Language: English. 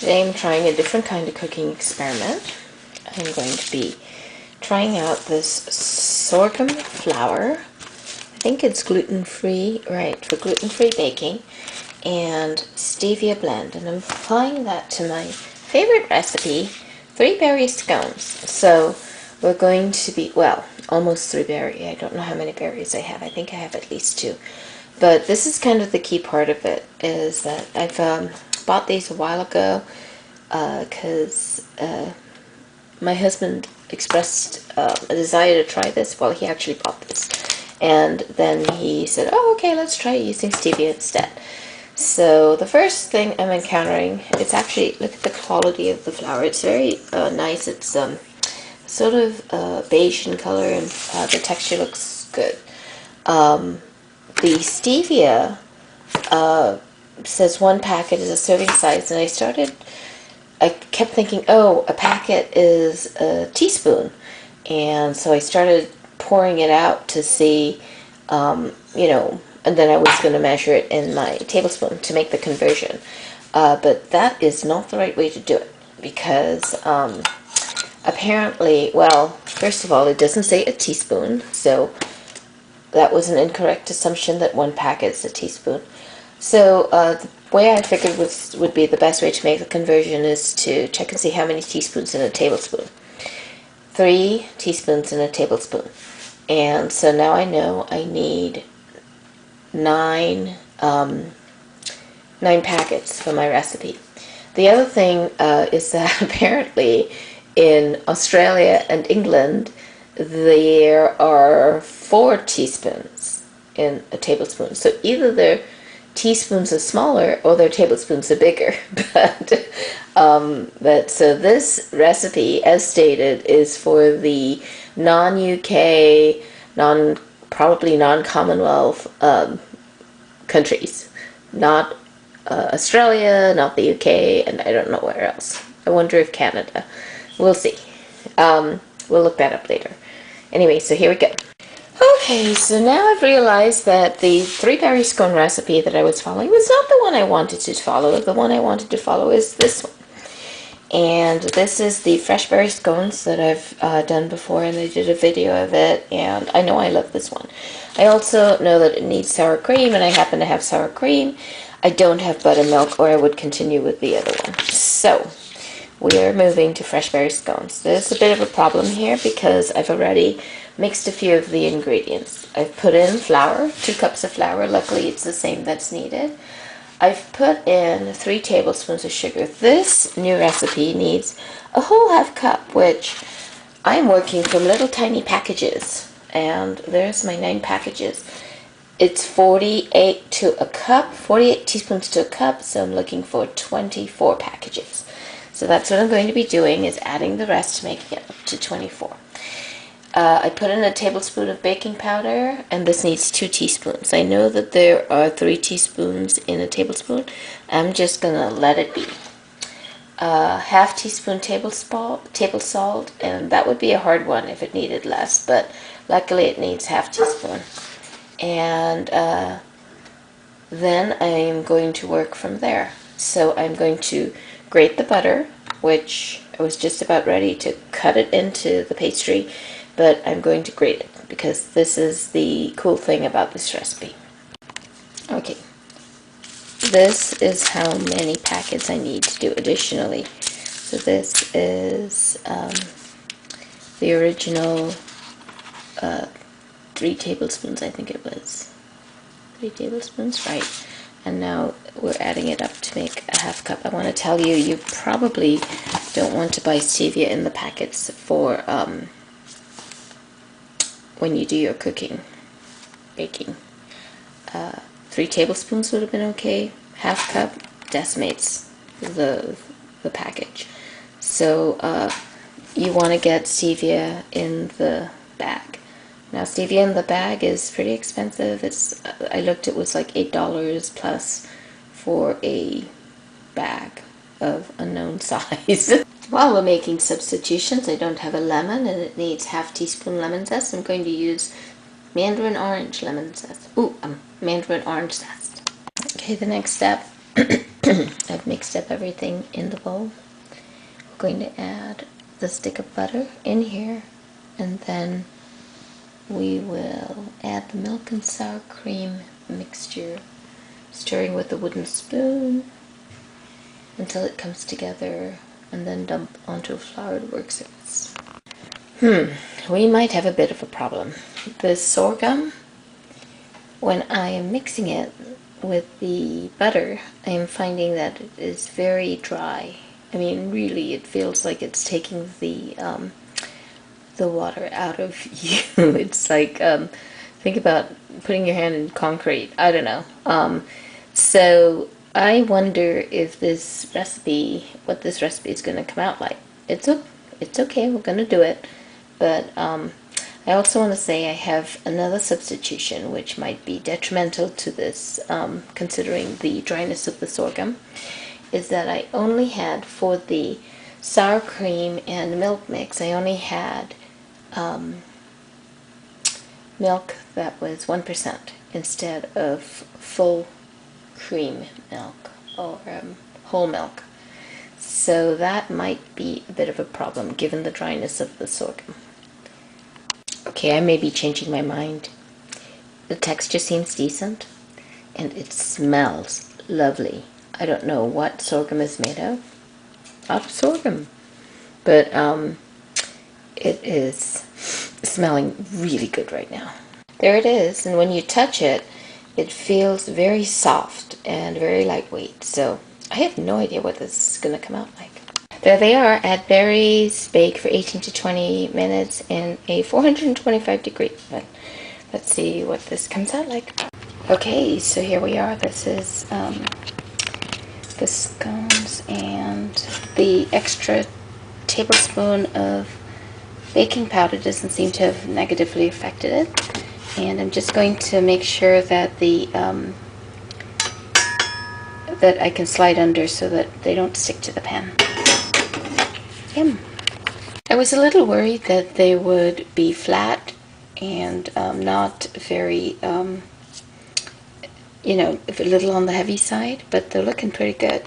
Today I'm trying a different kind of cooking experiment. I'm going to be trying out this sorghum flour. I think it's gluten-free, right, for gluten-free baking, and stevia blend. And I'm applying that to my favorite recipe, 3 berry scones. So we're going to be, well, almost 3 berry. I don't know how many berries I have. I think I have at least 2. But this is kind of the key part of it, is that I've bought these a while ago because my husband expressed a desire to try this. Well, he actually bought this. And then he said, oh, okay, let's try using stevia instead. So the first thing I'm encountering, it's actually, look at the quality of the flour. It's very nice. It's sort of beige in color, and the texture looks good. The stevia says 1 packet is a serving size, and I kept thinking, oh, a packet is a teaspoon, and so I started pouring it out to see, and then I was going to measure it in my tablespoon to make the conversion. But that is not the right way to do it, because apparently, well, first of all, it doesn't say a teaspoon, so that was an incorrect assumption that 1 packet is a teaspoon. So the way I figured would be the best way to make the conversion is to check and see how many teaspoons in a tablespoon. 3 teaspoons in a tablespoon. And so now I know I need 9 packets for my recipe. The other thing is that apparently in Australia and England there are 4 teaspoons in a tablespoon. So either their teaspoons are smaller or their tablespoons are bigger. But so this recipe, as stated, is for the non-UK, probably non-Commonwealth countries, not Australia, not the UK, and I don't know where else. I wonder if Canada. We'll see. We'll look that up later. Anyway, so here we go. Okay, so now I've realized that the 3 berry scone recipe that I was following was not the one I wanted to follow. The one I wanted to follow is this one. And this is the fresh berry scones that I've done before, and I did a video of it, and I know I love this one. I also know that it needs sour cream, and I happen to have sour cream. I don't have buttermilk, or I would continue with the other one. So we are moving to fresh berry scones. There's a bit of a problem here because I've already mixed a few of the ingredients. I've put in flour, 2 cups of flour. Luckily it's the same that's needed. I've put in 3 tablespoons of sugar. This new recipe needs a whole half cup, which I'm working from little tiny packages. And there's my 9 packages. It's 48 to a cup, 48 teaspoons to a cup, so I'm looking for 24 packages. So that's what I'm going to be doing, is adding the rest to make it up to 24. I put in a tablespoon of baking powder, and this needs 2 teaspoons. I know that there are 3 teaspoons in a tablespoon. I'm just going to let it be. Half teaspoon table salt, and that would be a hard one if it needed less, but luckily it needs half teaspoon. And then I'm going to work from there. So I'm going to grate the butter, which I was just about ready to cut it into the pastry, but I'm going to grate it because this is the cool thing about this recipe. Okay, this is how many packets I need to do additionally. So this is the original 3 tablespoons, I think it was. 3 tablespoons, right. And now we're adding it up to make a half cup. I want to tell you, you probably don't want to buy stevia in the packets for when you do your baking. 3 tablespoons would have been okay. Half cup decimates the package. So you want to get stevia in the bag. Now stevia in the bag is pretty expensive. I looked, it was like $8 plus for a bag of unknown size. While we're making substitutions, I don't have a lemon and it needs half teaspoon lemon zest. I'm going to use mandarin orange lemon zest. Mandarin orange zest. Okay, the next step I've mixed up everything in the bowl. We're going to add the stick of butter in here, and then we will add the milk and sour cream mixture, stirring with a wooden spoon until it comes together, and then dump onto a floured work surface. We might have a bit of a problem. The sorghum, when I am mixing it with the butter, I am finding that it is very dry. I mean, really, it feels like it's taking the water out of you. It's like, think about putting your hand in concrete. I don't know. So I wonder if this recipe, what this recipe is going to come out like. It's okay. We're going to do it. But I also want to say I have another substitution which might be detrimental to this, considering the dryness of the sorghum, is that I only had, for the sour cream and milk mix, I only had milk that was 1% instead of full cream milk or whole milk. So that might be a bit of a problem given the dryness of the sorghum. Okay, I may be changing my mind. The texture seems decent, and it smells lovely. I don't know what sorghum is made of. Out of sorghum. But it is smelling really good right now. There it is, and when you touch it, it feels very soft and very lightweight. So I have no idea what this is going to come out like. There they are at Berry's Bake for 18 to 20 minutes in a 425 degree oven. Let's see what this comes out like. Okay, so here we are. This is the scones, and the extra tablespoon of baking powder doesn't seem to have negatively affected it. And I'm just going to make sure that that I can slide under so that they don't stick to the pan. Yum. I was a little worried that they would be flat and not very, a little on the heavy side, but they're looking pretty good.